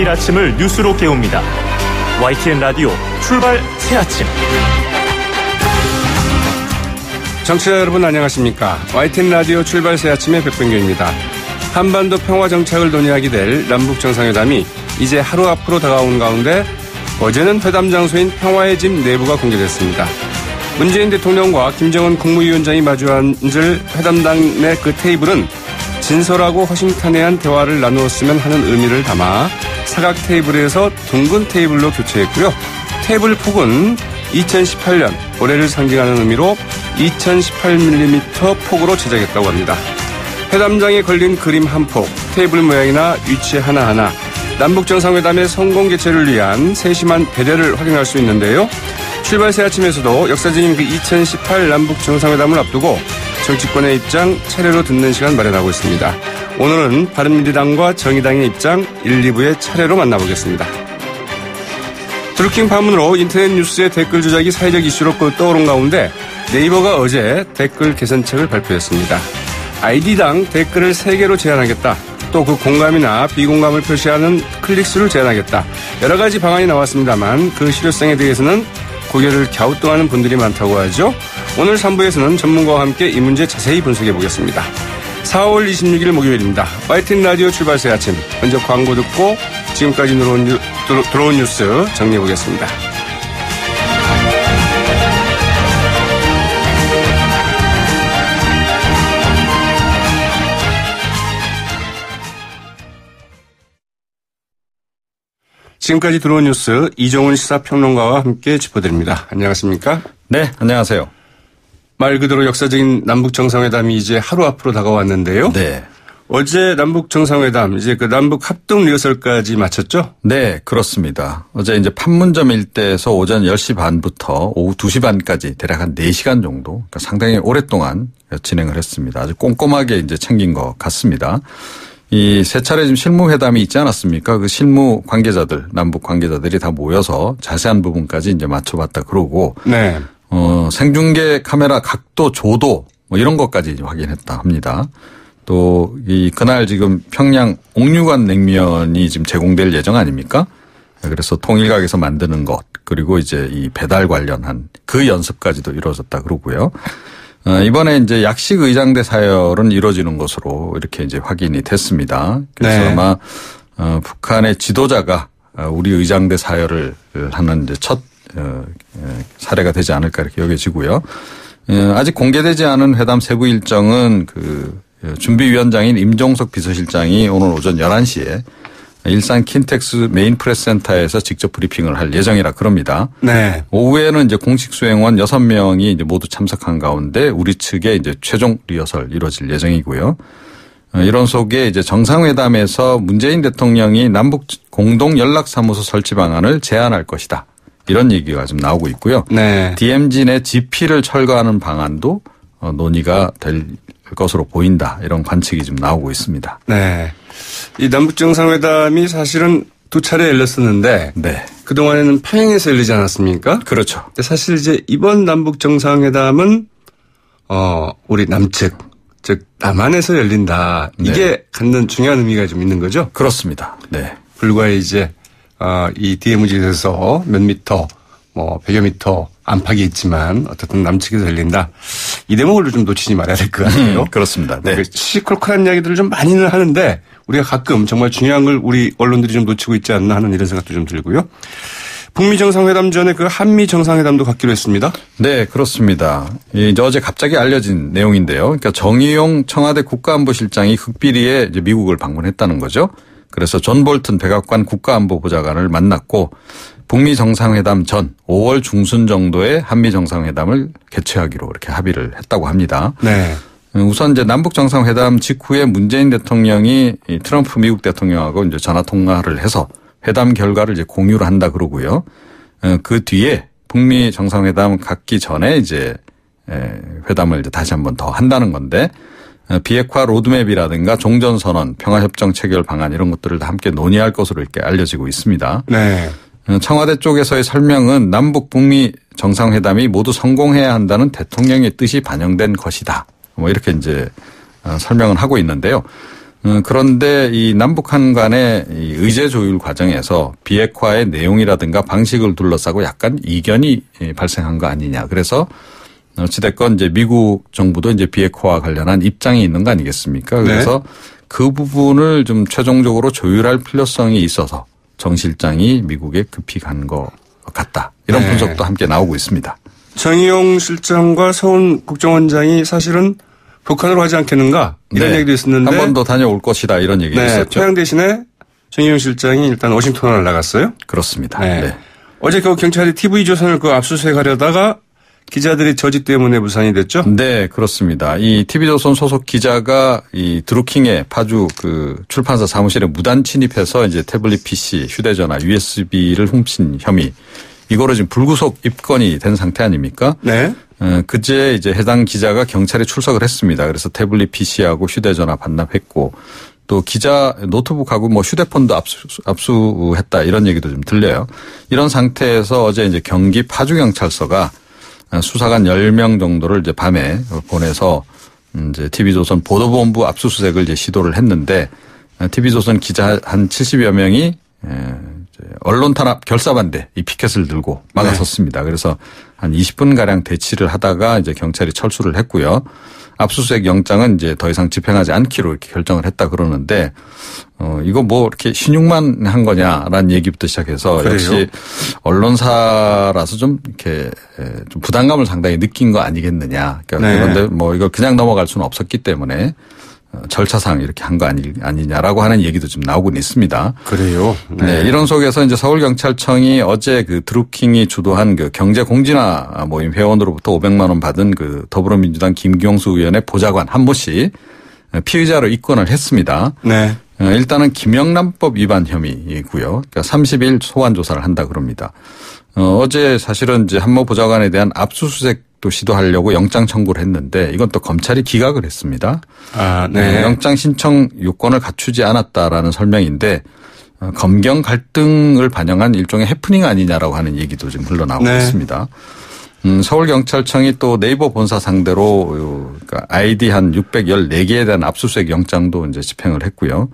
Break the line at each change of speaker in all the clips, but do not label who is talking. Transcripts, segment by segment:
매일 아침을 뉴스로 깨웁니다. YTN 라디오 출발 새아침.
청취자 여러분 안녕하십니까. YTN 라디오 출발 새아침의 백병규입니다. 한반도 평화 정착을 논의하게 될 남북정상회담이 이제 하루 앞으로 다가온 가운데 어제는 회담 장소인 평화의 집 내부가 공개됐습니다. 문재인 대통령과 김정은 국무위원장이 마주 앉을 회담당 내 그 테이블은 진솔하고 허심탄회한 대화를 나누었으면 하는 의미를 담아 사각 테이블에서 둥근 테이블로 교체했고요. 테이블 폭은 2018년 올해를 상징하는 의미로 2018mm 폭으로 제작했다고 합니다. 회담장에 걸린 그림 한 폭, 테이블 모양이나 위치 하나하나 남북정상회담의 성공 개최를 위한 세심한 배려를 확인할 수 있는데요. 출발 새아침에서도 역사적인 그 2018 남북정상회담을 앞두고 정치권의 입장 차례로 듣는 시간 마련하고 있습니다. 오늘은 바른미래당과 정의당의 입장 1, 2부의 차례로 만나보겠습니다. 드루킹 파문으로 인터넷 뉴스의 댓글 조작이 사회적 이슈로 떠오른 가운데 네이버가 어제 댓글 개선책을 발표했습니다. 아이디당 댓글을 3개로 제한하겠다. 또 그 공감이나 비공감을 표시하는 클릭수를 제한하겠다. 여러 가지 방안이 나왔습니다만 그 실효성에 대해서는 고개를 갸우뚱하는 분들이 많다고 하죠. 오늘 3부에서는 전문가와 함께 이 문제 자세히 분석해 보겠습니다. 4월 26일 목요일입니다. YTN 라디오 출발 새아침. 먼저 광고 듣고 지금까지 들어온 뉴스 정리해 보겠습니다. 지금까지 들어온 뉴스 이종훈 시사평론가와 함께 짚어드립니다. 안녕하십니까?
네, 안녕하세요.
말 그대로 역사적인 남북정상회담이 이제 하루 앞으로 다가왔는데요.
네.
어제 남북정상회담 이제 그 남북 합동 리허설까지 마쳤죠?
네, 그렇습니다. 어제 이제 판문점 일대에서 오전 10시 반부터 오후 2시 반까지 대략 한 4시간 정도, 그러니까 상당히 오랫동안 진행을 했습니다. 아주 꼼꼼하게 이제 챙긴 것 같습니다. 이 세 차례 지금 실무회담이 있지 않았습니까? 그 실무 관계자들, 남북 관계자들이 다 모여서 자세한 부분까지 이제 맞춰봤다 그러고.
네.
생중계 카메라 각도, 조도 뭐 이런 것까지 확인했다 합니다. 또 이 그날 지금 평양 옥류관 냉면이 지금 제공될 예정 아닙니까? 그래서 통일각에서 만드는 것 그리고 이제 이 배달 관련한 그 연습까지도 이루어졌다 그러고요. 이번에 이제 약식 의장대 사열은 이루어지는 것으로 이렇게 이제 확인이 됐습니다. 그래서 네. 아마 북한의 지도자가 우리 의장대 사열을 하는 이제 첫 사례가 되지 않을까 이렇게 여겨지고요. 아직 공개되지 않은 회담 세부 일정은 그 준비위원장인 임종석 비서실장이 오늘 오전 11시에 일산 킨텍스 메인 프레스센터에서 직접 브리핑을 할 예정이라 그럽니다.
네.
오후에는 이제 공식 수행원 6명이 이제 모두 참석한 가운데 우리 측의 이제 최종 리허설 이루어질 예정이고요. 이런 속에 이제 정상회담에서 문재인 대통령이 남북 공동 연락사무소 설치 방안을 제안할 것이다. 이런 얘기가 좀 나오고 있고요.
네.
DMZ 내 GP를 철거하는 방안도 논의가 될 것으로 보인다. 이런 관측이 좀 나오고 있습니다.
네. 이 남북정상회담이 사실은 2차례 열렸었는데
네.
그동안에는 평양에서 열리지 않았습니까?
그렇죠.
근데 사실 이제 이번 남북정상회담은 우리 남측 즉 남한에서 열린다. 이게
네.
갖는 중요한 의미가 좀 있는 거죠?
그렇습니다. 네.
불과 이제 이 DMZ에서 몇 미터 뭐 100여 미터 안팎이 있지만 어쨌든 남측에서 열린다. 이 대목을 좀 놓치지 말아야 될 것 같아요.
그렇습니다. 네.
시시콜콜한 이야기들을 좀 많이는 하는데 우리가 가끔 정말 중요한 걸 우리 언론들이 좀 놓치고 있지 않나 하는 이런 생각도 좀 들고요. 북미 정상회담 전에 그 한미 정상회담도 갖기로 했습니다.
네, 그렇습니다. 이제 어제 갑자기 알려진 내용인데요. 그러니까 정의용 청와대 국가안보실장이 극비리에 이제 미국을 방문했다는 거죠. 그래서 존 볼튼 백악관 국가안보보좌관을 만났고 북미 정상회담 전 5월 중순 정도에 한미 정상회담을 개최하기로 이렇게 합의를 했다고 합니다.
네.
우선 이제 남북 정상회담 직후에 문재인 대통령이 트럼프 미국 대통령하고 이제 전화 통화를 해서 회담 결과를 이제 공유를 한다 그러고요. 그 뒤에 북미 정상회담 갖기 전에 이제 회담을 이제 다시 한번 더 한다는 건데 비핵화 로드맵이라든가 종전선언, 평화협정 체결 방안 이런 것들을 다 함께 논의할 것으로 이렇게 알려지고 있습니다.
네.
청와대 쪽에서의 설명은 남북 북미 정상회담이 모두 성공해야 한다는 대통령의 뜻이 반영된 것이다. 뭐 이렇게 이제 설명은 하고 있는데요. 그런데 이 남북한 간의 이 의제 조율 과정에서 비핵화의 내용이라든가 방식을 둘러싸고 약간 이견이 발생한 거 아니냐. 그래서 어찌됐건 이제 미국 정부도 이제 비핵화와 관련한 입장이 있는 거 아니겠습니까? 그래서 네. 그 부분을 좀 최종적으로 조율할 필요성이 있어서 정 실장이 미국에 급히 간 것 같다. 이런 네. 분석도 함께 나오고 있습니다.
정의용 실장과 서훈 국정원장이 사실은 북한으로 가지 않겠는가 이런
네.
얘기도 있었는데
한 번 더 다녀올 것이다 이런 얘기가
네.
있었죠.
평양 대신에 정의용 실장이 일단 워싱턴을 나갔어요.
그렇습니다.
네.
네.
어제 그 경찰이 TV조선을 그 압수수색하려다가 기자들이 저지 때문에 무산이 됐죠?
네, 그렇습니다. 이 TV조선 소속 기자가 이 드루킹의 파주 그 출판사 사무실에 무단 침입해서 이제 태블릿 PC, 휴대전화, USB를 훔친 혐의. 이거로 지금 불구속 입건이 된 상태 아닙니까?
네.
그제 이제 해당 기자가 경찰에 출석을 했습니다. 그래서 태블릿 PC하고 휴대전화 반납했고 또 기자 노트북하고 뭐 휴대폰도 압수했다 이런 얘기도 좀 들려요. 이런 상태에서 어제 이제 경기 파주경찰서가 수사관 10명 정도를 이제 밤에 보내서 이제 TV조선 보도본부 압수수색을 이제 시도를 했는데 TV조선 기자 한 70여 명이 언론 탄압 결사반대 이 피켓을 들고 막아섰습니다. 그래서 한 20분가량 대치를 하다가 이제 경찰이 철수를 했고요. 압수수색 영장은 이제 더 이상 집행하지 않기로 이렇게 결정을 했다 그러는데 이거 뭐 이렇게 신용만 한 거냐라는 얘기부터 시작해서
그래요?
역시 언론사라서 좀 이렇게 좀 부담감을 상당히 느낀 거 아니겠느냐. 그러니까
네.
그런데 뭐 이걸 그냥 넘어갈 수는 없었기 때문에 절차상 이렇게 한 거 아니냐라고 하는 얘기도 좀 나오곤 있습니다.
그래요.
네. 이런 속에서 이제 서울경찰청이 어제 그 드루킹이 주도한 그 경제공진화 모임 회원으로부터 500만 원 받은 그 더불어민주당 김경수 의원의 보좌관 한모 씨 피의자로 입건을 했습니다.
네.
일단은 김영란법 위반 혐의이고요. 그러니까 30일 소환 조사를 한다 그럽니다. 어제 사실은 이제 한모 보좌관에 대한 압수수색도 시도하려고 영장 청구를 했는데 이건 또 검찰이 기각을 했습니다.
아, 네.
영장 신청 요건을 갖추지 않았다라는 설명인데 검경 갈등을 반영한 일종의 해프닝 아니냐라고 하는 얘기도 지금 흘러나오고
네.
있습니다. 서울경찰청이 또 네이버 본사 상대로 그러니까 아이디 한 614개에 대한 압수수색 영장도 이제 집행을 했고요.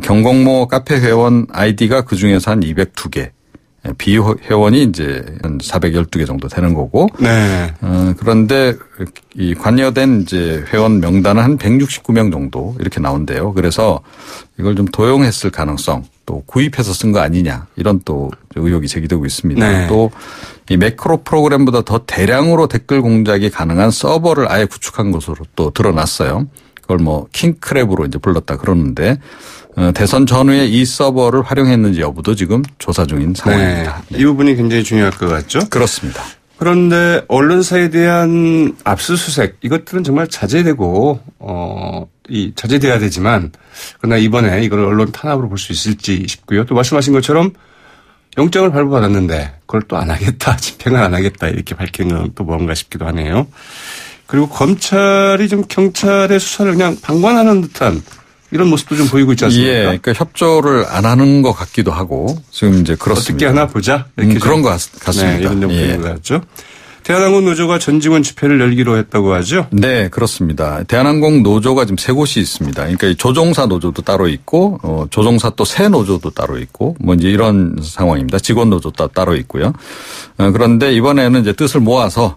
경공모 카페 회원 아이디가 그중에서 한 202개. 비회원이 이제 한 412개 정도 되는 거고.
네.
그런데 이 관여된 이제 회원 명단은 한 169명 정도 이렇게 나온대요. 그래서 이걸 좀 도용했을 가능성 또 구입해서 쓴 거 아니냐 이런 또 의혹이 제기되고 있습니다.
네.
또 이 매크로 프로그램보다 더 대량으로 댓글 공작이 가능한 서버를 아예 구축한 것으로 또 드러났어요. 그걸 뭐 킹크랩으로 이제 불렀다 그러는데 대선 전후에 이 서버를 활용했는지 여부도 지금 조사 중인 상황입니다.
네. 이 부분이 굉장히 중요할 것 같죠?
그렇습니다.
그런데 언론사에 대한 압수수색 이것들은 정말 자제되고 자제돼야 되지만 그러나 이번에 이걸 언론 탄압으로 볼 수 있을지 싶고요. 또 말씀하신 것처럼 영장을 발부받았는데 그걸 또 안 하겠다, 집행을 안 하겠다 이렇게 밝히는 건 또 뭔가 싶기도 하네요. 그리고 검찰이 좀 경찰의 수사를 그냥 방관하는 듯한 이런 모습도 좀 보이고 있지 않습니까?
예, 그러니까 협조를 안 하는 것 같기도 하고 지금 이제 그렇습니다.
어떻게 하나 보자 이렇게
그런 것 같습니다.
네, 이런 점 보이는 것 같죠. 대한항공 노조가 전직원 집회를 열기로 했다고 하죠?
네, 그렇습니다. 대한항공 노조가 지금 세 곳이 있습니다. 그러니까 조종사 노조도 따로 있고, 조종사 또 새 노조도 따로 있고, 뭐 이제 이런 상황입니다. 직원 노조도 따로 있고요. 그런데 이번에는 이제 뜻을 모아서,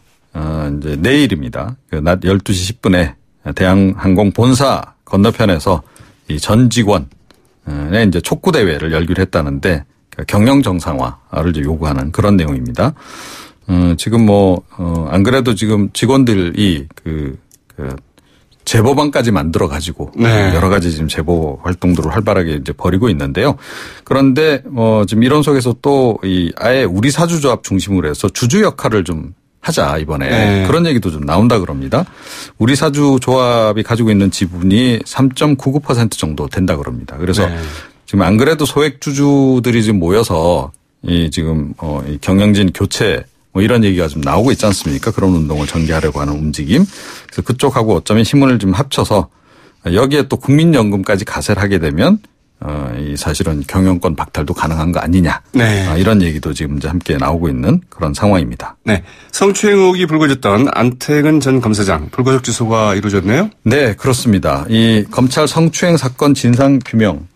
이제 내일입니다. 낮 12시 10분에 대한항공 본사 건너편에서 이 전 직원의 이제 촉구 대회를 열기로 했다는데 경영 정상화를 이제 요구하는 그런 내용입니다. 지금 안 그래도 지금 직원들이 제보반까지 만들어 가지고
네.
여러 가지 지금 제보 활동들을 활발하게 이제 벌이고 있는데요. 그런데 지금 이런 속에서 또 아예 우리 사주조합 중심으로 해서 주주 역할을 좀 하자 이번에
네.
그런 얘기도 좀 나온다 그럽니다. 우리 사주조합이 가지고 있는 지분이 3.99% 정도 된다 그럽니다. 그래서
네.
지금 안 그래도 소액주주들이 지금 모여서 지금 이 경영진 교체 뭐 이런 얘기가 좀 나오고 있지 않습니까? 그런 운동을 전개하려고 하는 움직임. 그래서 그쪽하고 어쩌면 힘을 좀 합쳐서 여기에 또 국민연금까지 가세를 하게 되면 이 사실은 경영권 박탈도 가능한 거 아니냐.
네.
이런 얘기도 지금 이제 함께 나오고 있는 그런 상황입니다.
네. 성추행 의혹이 불거졌던 안태근 전 검사장 불구속 기소가 이루어졌네요.
네, 그렇습니다. 이 검찰 성추행 사건 진상 규명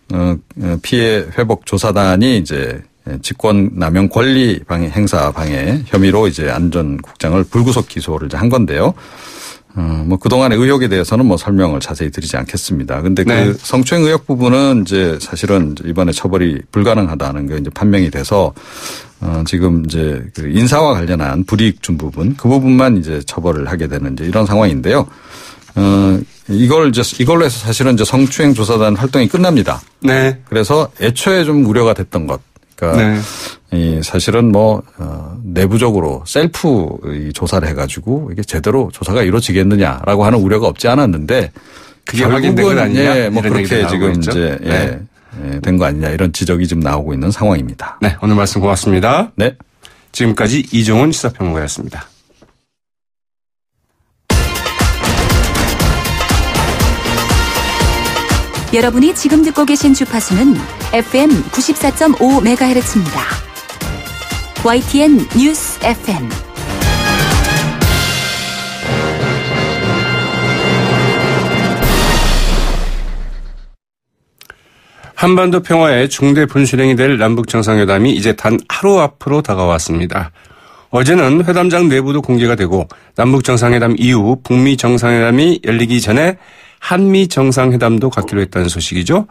피해 회복 조사단이 이제 직권남용 권리 방해 행사 방해 혐의로 이제 안 전 국장을 불구속 기소를 이제 한 건데요. 뭐 그동안의 의혹에 대해서는 뭐 설명을 자세히 드리지 않겠습니다. 근데
네.
그 성추행 의혹 부분은 이제 사실은 이번에 처벌이 불가능하다는 게 이제 판명이 돼서 지금 이제 그 인사와 관련한 불이익 준 부분 그 부분만 이제 처벌을 하게 되는 이제 이런 상황인데요. 이걸로 해서 사실은 이제 성추행 조사단 활동이 끝납니다.
네.
그래서 애초에 좀 우려가 됐던 것. 그러니까
네.
이 사실은 뭐 내부적으로 셀프 조사를 해가지고 이게 제대로 조사가 이루어지겠느냐라고 하는 우려가 없지 않았는데
그게 확인된 건 아니냐?
예, 뭐
이런
그렇게
얘기가
지금
나오고 있죠.
이제
네.
된 거 아니냐 이런 지적이 지금 나오고 있는 상황입니다.
네. 오늘 말씀 고맙습니다.
네.
지금까지 이종훈 시사평론가였습니다.
여러분이 지금 듣고 계신 주파수는 FM 94.5MHz입니다. YTN 뉴스 FM.
한반도 평화의 중대 분수령이 될 남북 정상회담이 이제 단 하루 앞으로 다가왔습니다. 어제는 회담장 내부도 공개가 되고 남북 정상회담 이후 북미 정상회담이 열리기 전에 한미 정상회담도 갖기로 했다는 소식이죠.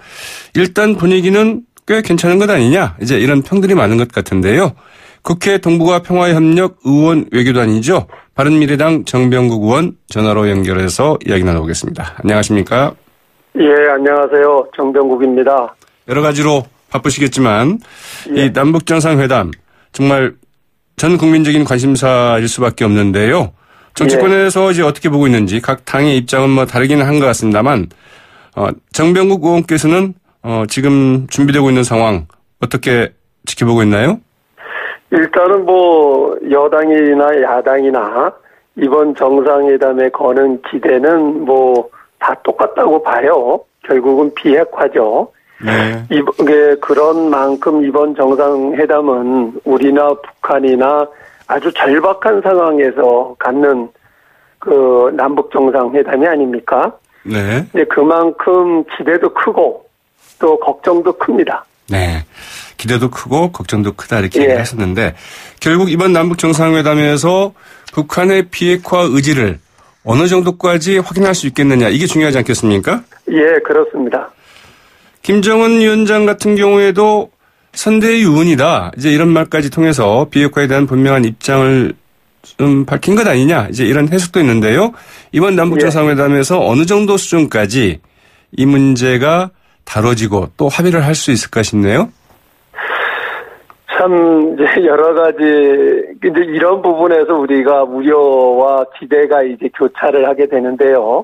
일단 분위기는 꽤 괜찮은 것 아니냐 이제 이런 평들이 많은 것 같은데요. 국회 동북아 평화협력 의원 외교단이죠. 바른미래당 정병국 의원 전화로 연결해서 이야기 나눠보겠습니다. 안녕하십니까?
예, 안녕하세요. 정병국입니다.
여러 가지로 바쁘시겠지만 이 남북 정상회담 정말 전 국민적인 관심사일 수밖에 없는데요. 정치권에서 이제 어떻게 보고 있는지 각 당의 입장은 뭐 다르기는 한 것 같습니다만 정병국 의원께서는 지금 준비되고 있는 상황 어떻게 지켜보고 있나요?
일단은 뭐 여당이나 야당이나 이번 정상회담에 거는 기대는 뭐 다 똑같다고 봐요. 결국은 비핵화죠.
네.
그런 만큼 이번 정상회담은 우리나 북한이나 아주 절박한 상황에서 갖는 그 남북 정상회담이 아닙니까?
네.
그만큼 기대도 크고 또 걱정도 큽니다.
네. 기대도 크고 걱정도 크다 이렇게 얘기를 했었는데 결국 이번 남북 정상회담에서 북한의 비핵화 의지를 어느 정도까지 확인할 수 있겠느냐 이게 중요하지 않겠습니까?
예, 그렇습니다.
김정은 위원장 같은 경우에도 선대의 유언이다. 이제 이런 말까지 통해서 비핵화에 대한 분명한 입장을 좀 밝힌 것 아니냐. 이제 이런 해석도 있는데요. 이번 남북 정상회담에서 어느 정도 수준까지 이 문제가 다뤄지고 또 합의를 할 수 있을까 싶네요.
참 이제 여러 가지 근데 이런 부분에서 우리가 우려와 기대가 이제 교차를 하게 되는데요.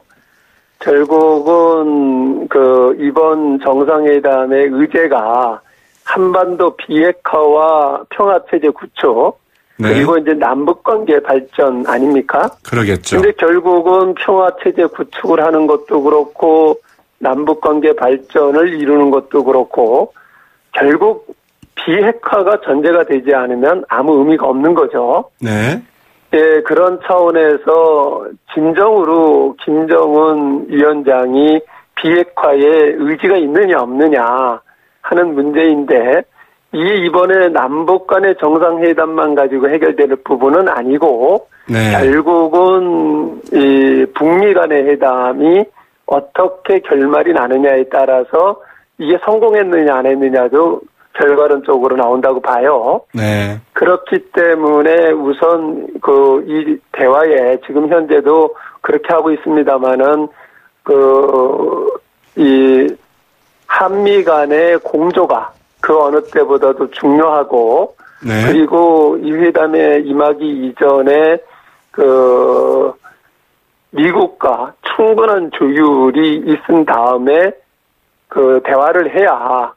결국은 그 이번 정상회담의 의제가 한반도 비핵화와 평화체제 구축 그리고 이제 남북관계 발전 아닙니까?
그러겠죠.
근데 결국은 평화체제 구축을 하는 것도 그렇고 남북관계 발전을 이루는 것도 그렇고 결국 비핵화가 전제가 되지 않으면 아무 의미가 없는 거죠.
네.
예, 그런 차원에서 진정으로 김정은 위원장이 비핵화에 의지가 있느냐 없느냐 하는 문제인데 이번에 남북 간의 정상회담만 가지고 해결될 부분은 아니고
네.
결국은 이 북미 간의 회담이 어떻게 결말이 나느냐에 따라서 이게 성공했느냐 안 했느냐도 결과론적으로 나온다고 봐요.
네.
그렇기 때문에 우선 이 대화에 지금 현재도 그렇게 하고 있습니다만은 이 한미 간의 공조가 그 어느 때보다도 중요하고
네.
그리고 이 회담에 임하기 이전에 미국과 충분한 조율이 있은 다음에 대화를 해야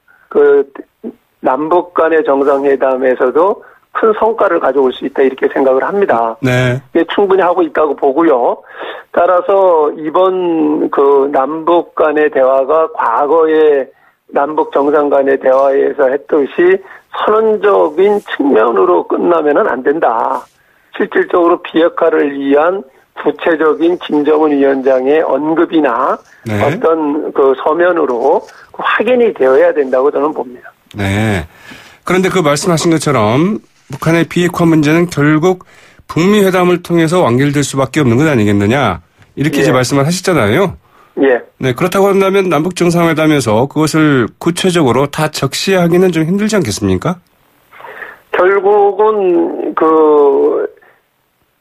남북 간의 정상회담에서도 큰 성과를 가져올 수 있다 이렇게 생각을 합니다.
네.
충분히 하고 있다고 보고요. 따라서 이번 남북 간의 대화가 과거에 남북 정상 간의 대화에서 했듯이 선언적인 측면으로 끝나면은 안 된다. 실질적으로 비핵화를 위한 구체적인 김정은 위원장의 언급이나
네.
어떤 그 서면으로 확인이 되어야 된다고 저는 봅니다.
네. 그런데 그 말씀하신 것처럼 북한의 비핵화 문제는 결국 북미 회담을 통해서 완결될 수밖에 없는 것 아니겠느냐 이렇게 이제 말씀을 하셨잖아요.
예.
네. 그렇다고 한다면 남북 정상회담에서 그것을 구체적으로 다 적시하기는 좀 힘들지 않겠습니까?
결국은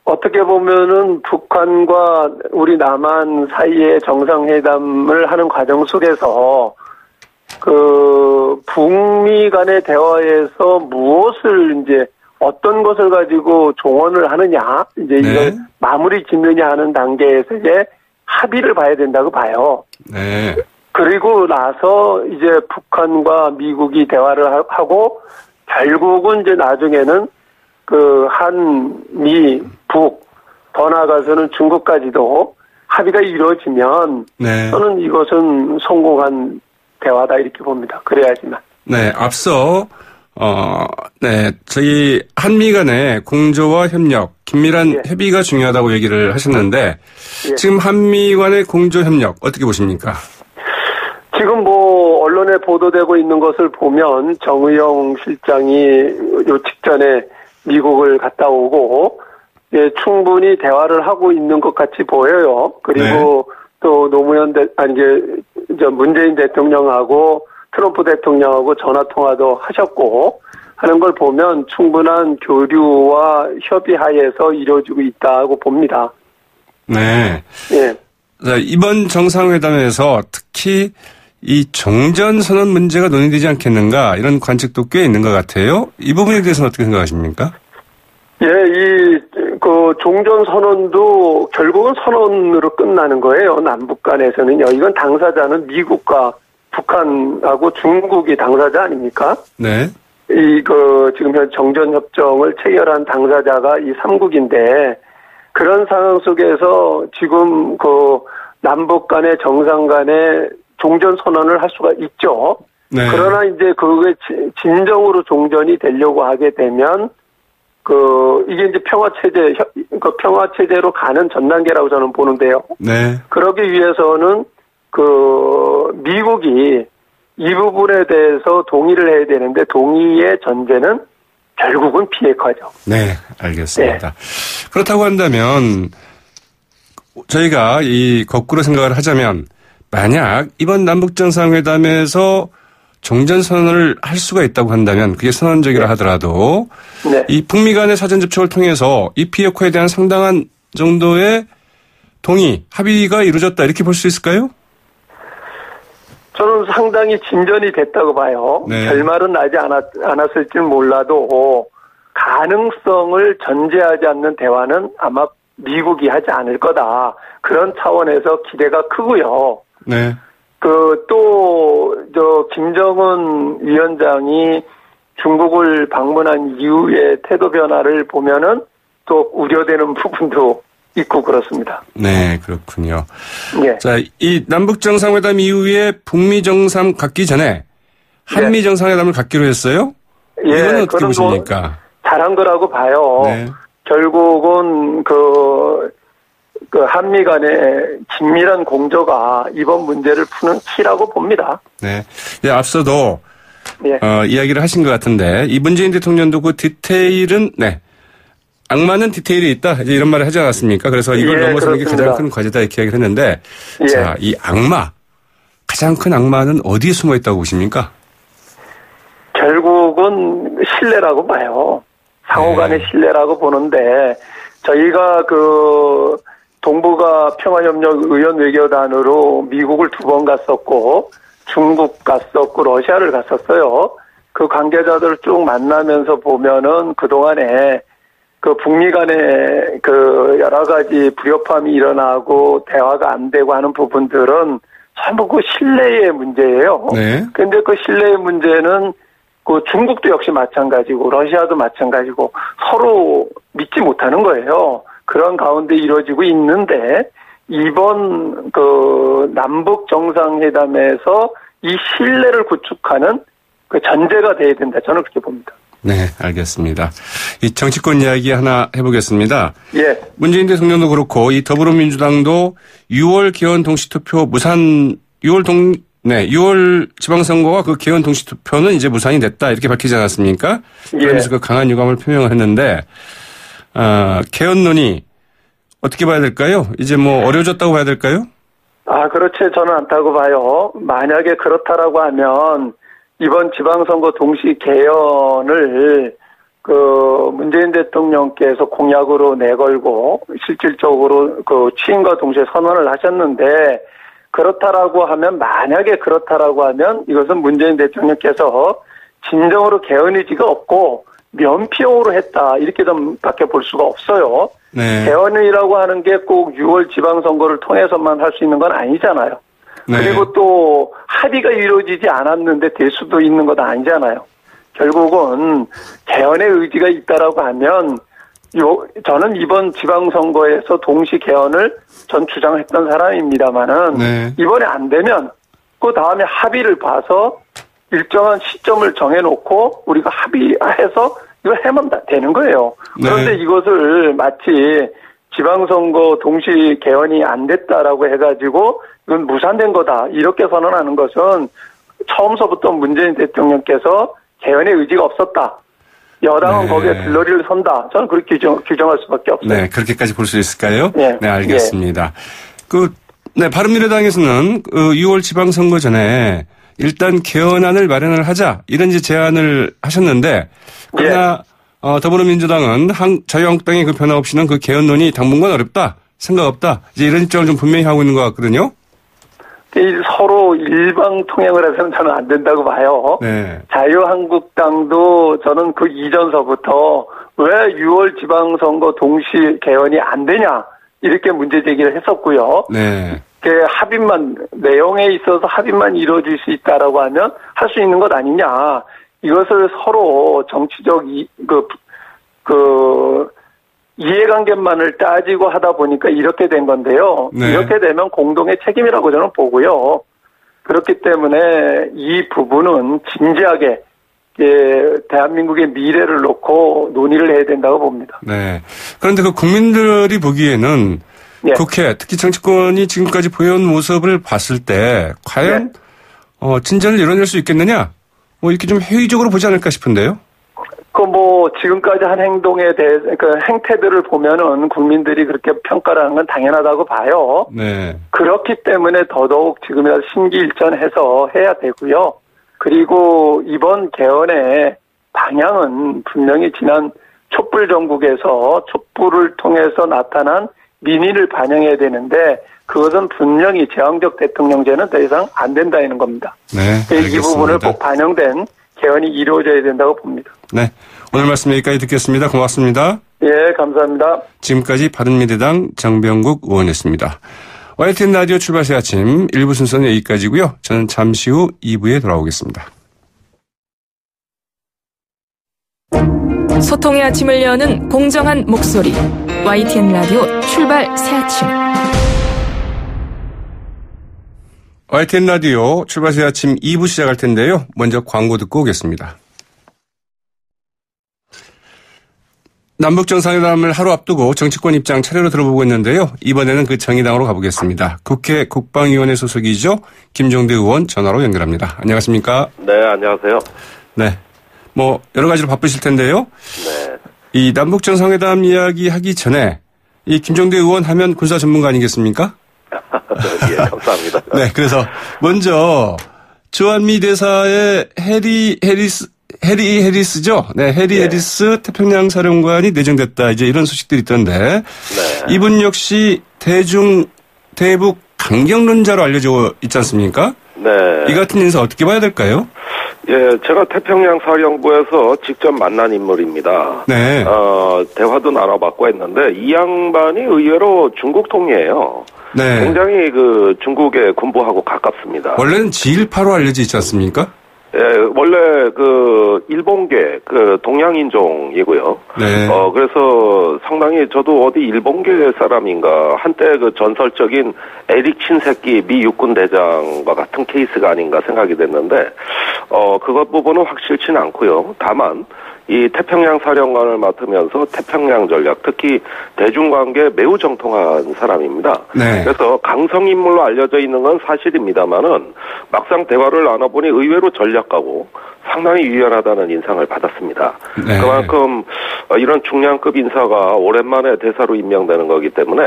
어떻게 보면은 북한과 우리 남한 사이의 정상회담을 하는 과정 속에서 북미 간의 대화에서 무엇을 이제 어떤 것을 가지고 종언을 하느냐, 이제 이걸 마무리 짓느냐 하는 단계에서 이제 합의를 봐야 된다고 봐요.
네.
그리고 나서 이제 북한과 미국이 대화를 하고 결국은 이제 나중에는 미, 북, 더 나아가서는 중국까지도 합의가 이루어지면
네.
저는 이것은 성공한 대화다 이렇게 봅니다. 그래야지만.
네. 앞서 저희 한미 간의 공조와 협력, 긴밀한 협의가 중요하다고 얘기를 하셨는데 지금 한미 간의 공조 협력 어떻게 보십니까?
지금 언론에 보도되고 있는 것을 보면 정의용 실장이 요 직전에 미국을 갔다 오고 충분히 대화를 하고 있는 것 같이 보여요. 그리고 또 문재인 대통령하고 트럼프 대통령하고 전화 통화도 하셨고 하는 걸 보면 충분한 교류와 협의하에서 이루어지고 있다고 봅니다.
네.
예.
자, 이번 정상회담에서 특히 이 종전선언 문제가 논의되지 않겠는가 이런 관측도 꽤 있는 것 같아요. 이 부분에 대해서는 어떻게 생각하십니까?
예, 종전선언도 결국은 선언으로 끝나는 거예요. 남북 간에서는요. 이건 당사자는 미국과 북한하고 중국이 당사자 아닙니까?
네.
지금 현 정전협정을 체결한 당사자가 이 3국인데 그런 상황 속에서 지금 남북 간의 정상 간의 종전선언을 할 수가 있죠.
네.
그러나 이제 그게 진정으로 종전이 되려고 하게 되면 이게 이제 평화체제로 가는 전 단계라고 저는 보는데요.
네.
그러기 위해서는 미국이 이 부분에 대해서 동의를 해야 되는데 동의의 전제는 결국은 비핵화죠.
네, 알겠습니다. 그렇다고 한다면 저희가 거꾸로 생각을 하자면 만약 이번 남북 정상회담에서 종전선언을 할 수가 있다고 한다면 그게 선언적이라 하더라도 이 북미 간의 사전 접촉을 통해서 이 비핵화에 대한 상당한 정도의 합의가 이루어졌다 이렇게 볼 수 있을까요?
저는 상당히 진전이 됐다고 봐요.
네.
결말은 나지 않았을지 몰라도 가능성을 전제하지 않는 대화는 아마 미국이 하지 않을 거다. 그런 차원에서 기대가 크고요.
네.
김정은 위원장이 중국을 방문한 이후의 태도 변화를 보면은 또 우려되는 부분도 있고 그렇습니다.
네, 그렇군요.
예.
자, 이 남북 정상회담 이후에 북미 정상 갖기 전에 한미 정상회담을 갖기로 했어요? 이건 어떻게 보십니까?
잘한 거라고 봐요.
네.
결국은 한미 간의 긴밀한 공조가 이번 문제를 푸는 키라고 봅니다.
네. 앞서도 이야기를 하신 것 같은데 이 문재인 대통령도 그 디테일은 악마는 디테일이 있다 이제 이런 말을 하지 않았습니까? 그래서 이걸 넘어서는 게 가장 큰 과제다 이렇게 이야기를 했는데 자, 이 가장 큰 악마는 어디에 숨어 있다고 보십니까?
결국은 신뢰라고 봐요. 상호 간의 신뢰라고 보는데 저희가 동북아 평화협력의원 외교단으로 미국을 2번 갔었고 중국 갔었고 러시아를 갔었어요. 그 관계자들을 쭉 만나면서 보면은 그동안에 북미 간에 여러 가지 불협화음이 일어나고 대화가 안 되고 하는 부분들은 전부 신뢰의 문제예요.
네.
근데 신뢰의 문제는 중국도 역시 마찬가지고 러시아도 마찬가지고 서로 믿지 못하는 거예요. 그런 가운데 이루어지고 있는데 이번 남북 정상회담에서 이 신뢰를 구축하는 그 전제가 돼야 된다. 저는 그렇게 봅니다.
네, 알겠습니다. 이 정치권 이야기 하나 해보겠습니다.
예.
문재인 대통령도 그렇고 이 더불어민주당도 6월 개헌 동시투표 무산 6월 지방선거와 그 개헌 동시투표는 이제 무산이 됐다 이렇게 밝히지 않았습니까? 그러면서 그 강한 유감을 표명을 했는데 개헌 논의 어떻게 봐야 될까요? 이제 뭐 어려워졌다고 봐야 될까요?
그렇지. 저는 않다고 봐요. 만약에 그렇다라고 하면 이번 지방선거 동시 개헌을 그 문재인 대통령께서 공약으로 내걸고 실질적으로 그 취임과 동시에 선언을 하셨는데 그렇다라고 하면 만약에 그렇다라고 하면 이것은 문재인 대통령께서 진정으로 개헌 의지가 없고 면피용으로 했다 이렇게 좀밖에 볼 수가 없어요.
네.
개헌이라고 하는 게 꼭 6월 지방선거를 통해서만 할 수 있는 건 아니잖아요.
네.
그리고 또 합의가 이루어지지 않았는데 될 수도 있는 건 아니잖아요. 결국은 개헌의 의지가 있다라고 하면 저는 이번 지방선거에서 동시 개헌을 전 주장했던 사람입니다만은
네.
이번에 안 되면 그 다음에 합의를 봐서 일정한 시점을 정해놓고 우리가 합의해서 이걸 해면 되는 거예요. 그런데
네.
이것을 마치 지방선거 동시 개헌이 안 됐다라고 해가지고 이건 무산된 거다 이렇게 선언하는 것은 처음서부터 문재인 대통령께서 개헌의 의지가 없었다. 여당은
네.
거기에 들러리를 선다. 저는 그렇게 규정할 수밖에 없어요.
네, 그렇게까지 볼 수 있을까요?
네.
네, 알겠습니다. 바른미래당에서는 6월 지방선거 전에 일단 개헌안을 마련을 하자 이런 이제 제안을 하셨는데 그러나 더불어민주당은 자유한국당의 그 변화 없이는 그 개헌론이 당분간 어렵다, 생각 없다 이제 이런 입장을 좀 분명히 하고 있는 것 같거든요.
서로 일방통행을 해서는 저는 안 된다고 봐요.
네.
자유한국당도 저는 그 이전서부터 왜 6월 지방선거 동시 개헌이 안 되냐 이렇게 문제 제기를 했었고요.
네.
합의만 내용에 있어서 합의만 이루어질 수 있다라고 하면 할 수 있는 것 아니냐. 이것을 서로 정치적 이해관계만을 따지고 하다 보니까 이렇게 된 건데요.
네.
이렇게 되면 공동의 책임이라고 저는 보고요. 그렇기 때문에 이 부분은 진지하게 대한민국의 미래를 놓고 논의를 해야 된다고 봅니다.
네. 그런데 그 국민들이 보기에는
예.
국회, 특히 정치권이 지금까지 보여온 모습을 봤을 때 과연 진전을 이뤄낼 수 있겠느냐? 이렇게 좀 회의적으로 보지 않을까 싶은데요.
지금까지 한 행동에 대해, 행태들을 보면은 국민들이 그렇게 평가를 하는 건 당연하다고 봐요.
네.
그렇기 때문에 더더욱 지금이라도 심기일전해서 해야 되고요. 그리고 이번 개헌의 방향은 분명히 지난 촛불 정국에서 촛불을 통해서 나타난 민의를 반영해야 되는데 그것은 분명히 제왕적 대통령제는 더 이상 안 된다는 겁니다.
네.
이 부분을 꼭 반영된 개헌이 이루어져야 된다고 봅니다.
네. 오늘 말씀 여기까지 듣겠습니다. 고맙습니다.
예, 감사합니다.
지금까지 바른미래당 정병국 의원이었습니다. YTN 라디오 출발새 아침 1부 순서는 여기까지고요. 저는 잠시 후 2부에 돌아오겠습니다.
소통의 아침을 여는 공정한 목소리 YTN 라디오 출발 새 아침.
YTN 라디오 출발새 아침 2부 시작할 텐데요. 먼저 광고 듣고 오겠습니다. 남북 정상회담을 하루 앞두고 정치권 입장 차례로 들어보고 있는데요. 이번에는 그 정의당으로 가보겠습니다. 국회 국방위원회 소속이죠. 김종대 의원 전화로 연결합니다. 안녕하십니까?
네, 안녕하세요.
네. 여러 가지로 바쁘실 텐데요.
네.
이 남북 정상회담 이야기 하기 전에 이 김종대 의원 하면 군사 전문가 아니겠습니까?
예, 감사합니다.
네, 그래서 먼저 주한미 대사의 해리 해리스죠? 네, 해리
네.
해리스 태평양 사령관이 내정됐다. 이제 이런 소식들이 있던데.
네.
이분 역시 대북 강경론자로 알려져 있지 않습니까?
네.
이 같은 인사 어떻게 봐야 될까요?
예, 제가 태평양 사령부에서 직접 만난 인물입니다.
네.
대화도 나눠봤고 했는데 이 양반이 의외로 중국 통이에요.
네.
굉장히 중국의 군부하고 가깝습니다.
원래는 지일파로 알려져 있지 않습니까?
예, 원래 그 일본계 그 동양인종이고요.
네.
그래서 상당히 저도 어디 일본계 사람인가 한때 그 전설적인 에릭 친새끼 미 육군 대장과 같은 케이스가 아닌가 생각이 됐는데 그것 부분은 확실치는 않고요. 다만 이 태평양 사령관을 맡으면서 태평양 전략, 특히 대중관계에 매우 정통한 사람입니다.
네.
그래서 강성 인물로 알려져 있는 건 사실입니다만은 막상 대화를 나눠보니 의외로 전략가고 상당히 유연하다는 인상을 받았습니다.
네.
그만큼 이런 중량급 인사가 오랜만에 대사로 임명되는 거기 때문에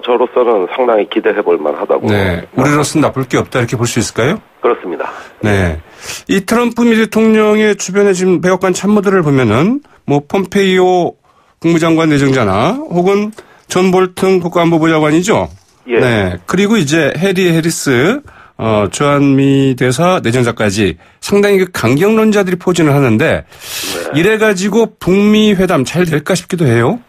저로서는 상당히 기대해볼 만하다고.
네. 우리로서는 나쁠 게 없다 이렇게 볼 수 있을까요?
그렇습니다.
네. 이 트럼프 미 대통령의 주변에 지금 백악관 참모들을 보면은 뭐 폼페이오 국무장관 내정자나 혹은 존 볼튼 국가안보부 장관이죠.
예.
네. 그리고 이제 해리 해리스 주한미 대사 내정자까지 상당히 그 강경론자들이 포진을 하는데 이래가지고 북미 회담 잘 될까 싶기도 해요.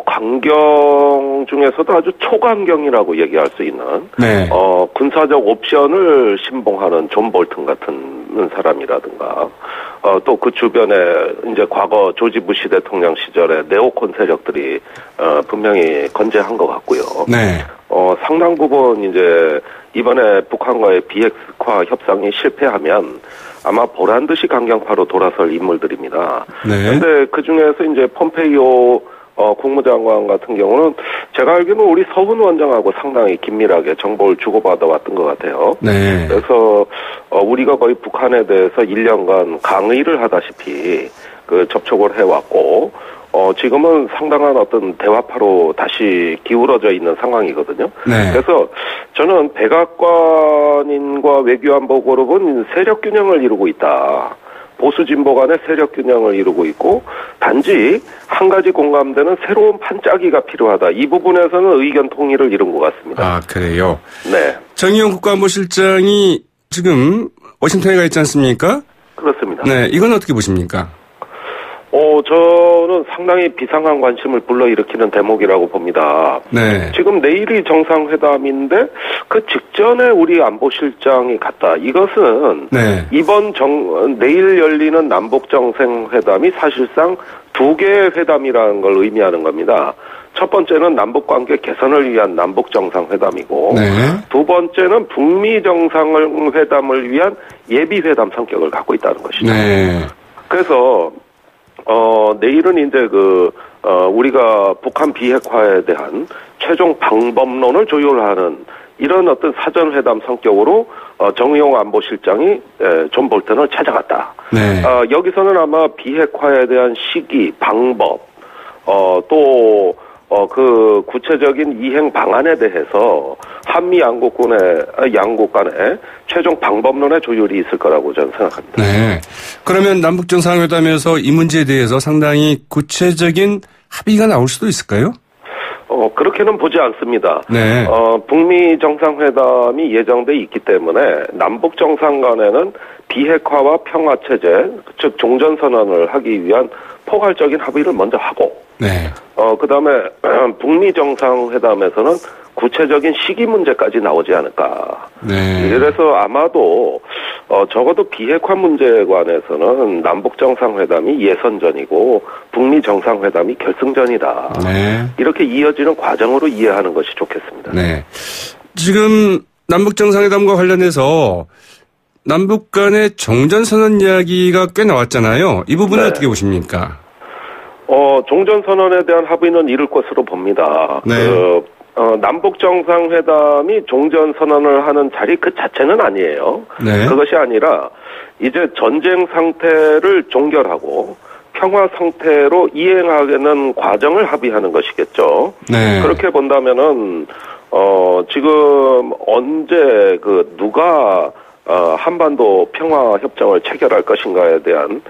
강경 중에서도 아주 초강경이라고 얘기할 수 있는,
네.
군사적 옵션을 신봉하는 존 볼튼 같은 사람이라든가, 또 그 주변에 이제 과거 조지 부시 대통령 시절에 네오콘 세력들이, 분명히 건재한 것 같고요.
네.
상당 부분 이제 이번에 북한과의 비핵화 협상이 실패하면 아마 보란 듯이 강경파로 돌아설 인물들입니다.
네.
근데 그 중에서 이제 폼페이오 국무장관 같은 경우는 제가 알기로는 우리 서훈 원장하고 상당히 긴밀하게 정보를 주고받아 왔던 것 같아요.
네.
그래서 우리가 거의 북한에 대해서 1년간 강의를 하다시피 그 접촉을 해왔고 지금은 상당한 어떤 대화파로 다시 기울어져 있는 상황이거든요.
네.
그래서 저는 백악관인과 외교안보그룹은 세력 균형을 이루고 있다. 보수 진보 간의 세력 균형을 이루고 있고 단지 한 가지 공감되는 새로운 판짜기가 필요하다. 이 부분에서는 의견 통일을 이룬 것 같습니다.
아, 그래요?
네.
정의용 국가안보실장이 지금 워싱턴에 가 있지 않습니까?
그렇습니다.
네. 이건 어떻게 보십니까?
저는 상당히 비상한 관심을 불러일으키는 대목이라고 봅니다.
네.
지금 내일이 정상회담인데 그 직전에 우리 안보실장이 갔다. 이것은
네.
이번 내일 열리는 남북정상회담이 사실상 두 개의 회담이라는 걸 의미하는 겁니다. 첫 번째는 남북관계 개선을 위한 남북정상회담이고
네.
두 번째는 북미 정상회담을 위한 예비회담 성격을 갖고 있다는 것이죠.
네.
그래서 내일은 이제 우리가 북한 비핵화에 대한 최종 방법론을 조율하는 이런 어떤 사전회담 성격으로 정의용 안보실장이 존 볼튼을 찾아갔다.
네.
여기서는 아마 비핵화에 대한 시기, 방법, 또 그 구체적인 이행 방안에 대해서 한미 양국 간에 최종 방법론의 조율이 있을 거라고 저는 생각합니다.
네. 그러면 남북정상회담에서 이 문제에 대해서 상당히 구체적인 합의가 나올 수도 있을까요?
그렇게는 보지 않습니다.
네.
북미 정상회담이 예정돼 있기 때문에 남북 정상 간에는 비핵화와 평화체제, 즉 종전선언을 하기 위한 포괄적인 합의를 먼저 하고,
네.
그 다음에 북미 정상회담에서는 구체적인 시기 문제까지 나오지 않을까.
네.
그래서 아마도 적어도 비핵화 문제에 관해서는 남북 정상회담이 예선전이고 북미 정상회담이 결승전이다.
네.
이렇게 이어지는 과정으로 이해하는 것이 좋겠습니다.
네. 지금 남북 정상회담과 관련해서 남북 간의 정전선언 이야기가 꽤 나왔잖아요. 이 부분은
네.
어떻게 보십니까?
종전선언에 대한 합의는 이룰 것으로 봅니다.
네.
남북 정상회담이 종전선언을 하는 자리 그 자체는 아니에요.
네.
그것이 아니라 이제 전쟁 상태를 종결하고 평화 상태로 이행하는 과정을 합의하는 것이겠죠.
네.
그렇게 본다면은 지금 언제 누가 한반도 평화 협정을 체결할 것인가에 대한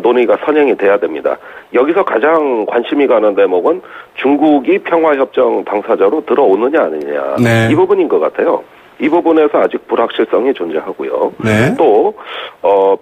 논의가 선행이 돼야 됩니다. 여기서 가장 관심이 가는 대목은 중국이 평화 협정 당사자로 들어오느냐 아니냐.
네.
이 부분인 것 같아요. 이 부분에서 아직 불확실성이 존재하고요.
네.
또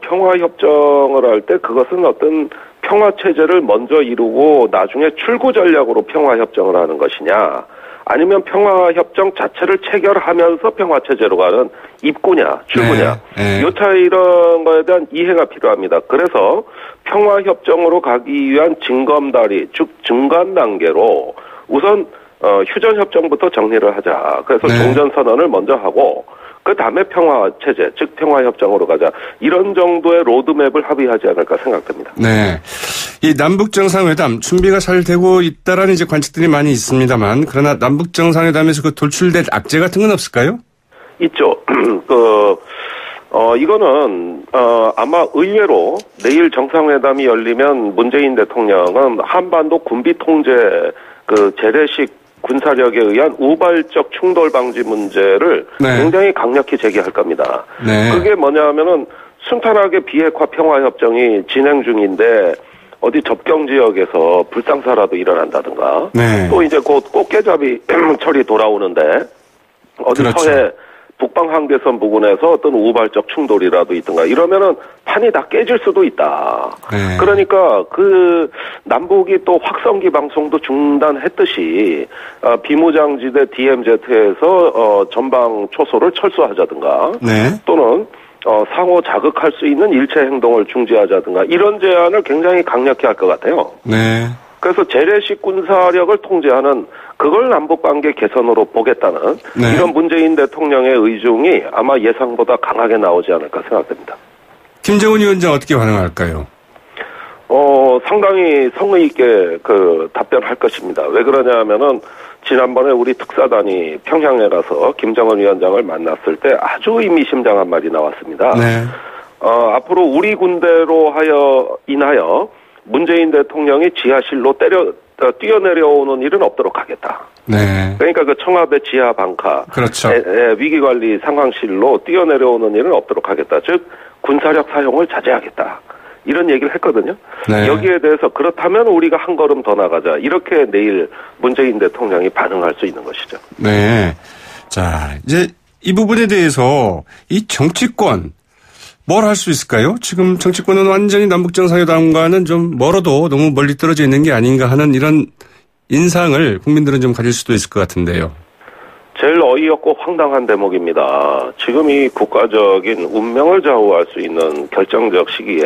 평화 협정을 할 때 그것은 어떤 평화 체제를 먼저 이루고 나중에 출구 전략으로 평화 협정을 하는 것이냐, 아니면 평화 협정 자체를 체결하면서 평화 체제로 가는 입구냐, 출구냐, 이 차이 이런 거에 대한 이해가 필요합니다. 그래서 평화 협정으로 가기 위한 징검다리, 즉 중간 단계로 우선 휴전 협정부터 정리를 하자. 그래서 종전 선언을 먼저 하고 그 다음에 평화 체제, 즉 평화 협정으로 가자. 이런 정도의 로드맵을 합의하지 않을까 생각됩니다.
네, 이 남북 정상회담 준비가 잘 되고 있다라는 이제 관측들이 많이 있습니다만, 그러나 남북 정상회담에서 그 돌출될 악재 같은 건 없을까요?
있죠. 이거는 아마 의외로 내일 정상회담이 열리면 문재인 대통령은 한반도 군비 통제 그 재래식 군사력에 의한 우발적 충돌 방지 문제를 굉장히 강력히 제기할 겁니다. 그게 뭐냐면은 순탄하게 비핵화 평화협정이 진행 중인데 어디 접경 지역에서 불상사라도 일어난다든가 또 이제 곧 꽃게잡이 철이 돌아오는데 어디 서해 북방 한계선 부근에서 어떤 우발적 충돌이라도 있든가 이러면은 판이 다 깨질 수도 있다. 그러니까 그 남북이 또 확성기 방송도 중단했듯이 비무장지대 DMZ에서 전방 초소를 철수하자든가 또는 상호 자극할 수 있는 일체 행동을 중지하자든가 이런 제안을 굉장히 강력히 할 것 같아요. 그래서 재래식 군사력을 통제하는 그걸 남북관계 개선으로 보겠다는 이런 문재인 대통령의 의중이 아마 예상보다 강하게 나오지 않을까 생각됩니다.
김정은 위원장 어떻게 반응할까요?
상당히 성의 있게 답변할 것입니다. 왜 그러냐면은 지난번에 우리 특사단이 평양에 가서 김정은 위원장을 만났을 때 아주 의미심장한 말이 나왔습니다. 앞으로 우리 군대로 인하여 문재인 대통령이 지하실로 뛰어내려오는 일은 없도록 하겠다. 그러니까 그 청와대 지하 방카, 위기관리 상황실로 뛰어내려오는 일은 없도록 하겠다. 즉 군사력 사용을 자제하겠다. 이런 얘기를 했거든요. 여기에 대해서 그렇다면 우리가 한 걸음 더 나가자. 이렇게 내일 문재인 대통령이 반응할 수 있는 것이죠.
자, 이제 이 부분에 대해서 이 정치권 뭘 할 수 있을까요? 지금 정치권은 완전히 남북정상회담과는 좀 멀어도 너무 멀리 떨어져 있는 게 아닌가 하는 이런 인상을 국민들은 좀 가질 수도 있을 것 같은데요.
제일 어이없고 황당한 대목입니다. 지금 이 국가적인 운명을 좌우할 수 있는 결정적 시기에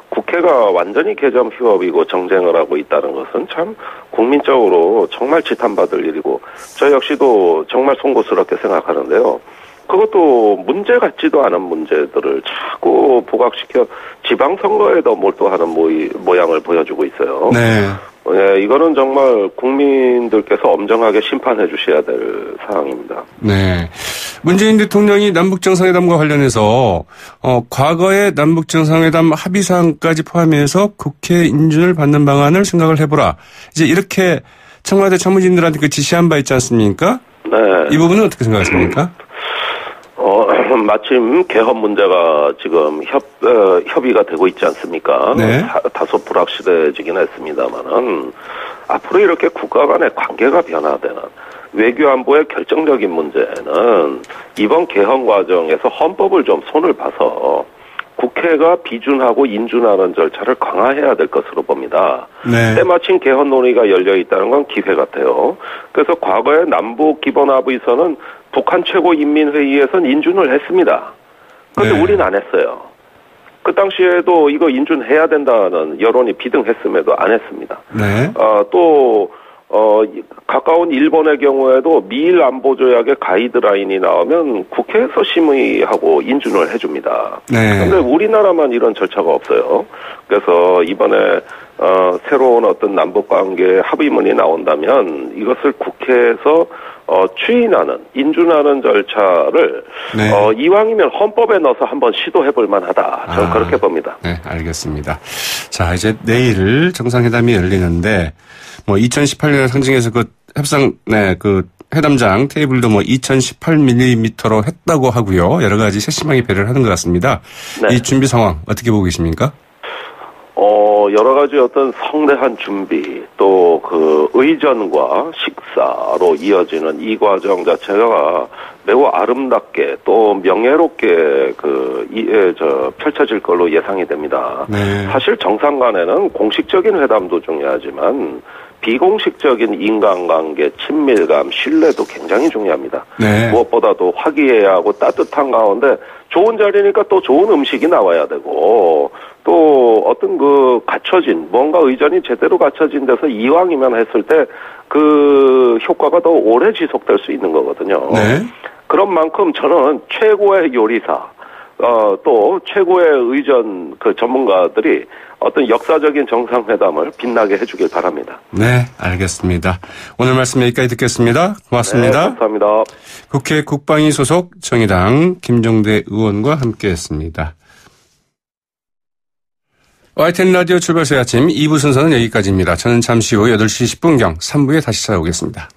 국회가 완전히 개점 휴업이고 정쟁을 하고 있다는 것은 참 국민적으로 정말 지탄받을 일이고 저 역시도 정말 송구스럽게 생각하는데요. 그것도 문제 같지도 않은 문제들을 자꾸 부각시켜 지방선거에도 몰두하는 모양을 보여주고 있어요. 이거는 정말 국민들께서 엄정하게 심판해 주셔야 될 사항입니다.
문재인 대통령이 남북정상회담과 관련해서 과거의 남북정상회담 합의사항까지 포함해서 국회 인준을 받는 방안을 생각을 해보라. 이제 이렇게 청와대 참모진들한테 지시한 바 있지 않습니까? 이 부분은 어떻게 생각하십니까?
마침 개헌 문제가 지금 협의가 되고 있지 않습니까? 다소 불확실해지긴 했습니다만은 앞으로 이렇게 국가 간의 관계가 변화되는 외교안보의 결정적인 문제는 이번 개헌 과정에서 헌법을 좀 손을 봐서 국회가 비준하고 인준하는 절차를 강화해야 될 것으로 봅니다. 때마침 개헌 논의가 열려 있다는 건 기회 같아요. 그래서 과거에 남북 기본합의서는 북한 최고인민회의에선 인준을 했습니다. 그런데 우리는 안 했어요. 그 당시에도 이거 인준해야 된다는 여론이 비등했음에도 안 했습니다. 가까운 일본의 경우에도 미일 안보 조약의 가이드라인이 나오면 국회에서 심의하고 인준을 해줍니다. 그런데 우리나라만 이런 절차가 없어요. 그래서 이번에 새로운 어떤 남북관계 합의문이 나온다면 이것을 국회에서 추인하는, 인준하는 절차를 이왕이면 헌법에 넣어서 한번 시도해볼 만하다. 저는 그렇게 봅니다.
알겠습니다. 자, 이제 내일 정상회담이 열리는데 2018년을 상징해서 회담장 테이블도 2018mm로 했다고 하고요. 여러 가지 세심하게 배려를 하는 것 같습니다. 이 준비 상황 어떻게 보고 계십니까?
여러 가지 어떤 성대한 준비, 또 그 의전과 식사로 이어지는 이 과정 자체가 매우 아름답게 또 명예롭게 펼쳐질 걸로 예상이 됩니다.
네.
사실 정상 간에는 공식적인 회담도 중요하지만 비공식적인 인간관계, 친밀감, 신뢰도 굉장히 중요합니다.
네.
무엇보다도 화기애애하고 따뜻한 가운데 좋은 자리니까 또 좋은 음식이 나와야 되고 또 어떤 갖춰진 뭔가 의전이 제대로 갖춰진 데서 이왕이면 했을 때 그 효과가 더 오래 지속될 수 있는 거거든요.
네.
그런 만큼 저는 최고의 요리사 또 최고의 의전 전문가들이 어떤 역사적인 정상회담을 빛나게 해주길 바랍니다.
네, 알겠습니다. 오늘 말씀 여기까지 듣겠습니다. 고맙습니다.
네, 감사합니다.
국회 국방위 소속 정의당 김종대 의원과 함께했습니다. YTN 라디오 출발새 아침 2부 순서는 여기까지입니다. 저는 잠시 후 8시 10분경 3부에 다시 찾아오겠습니다.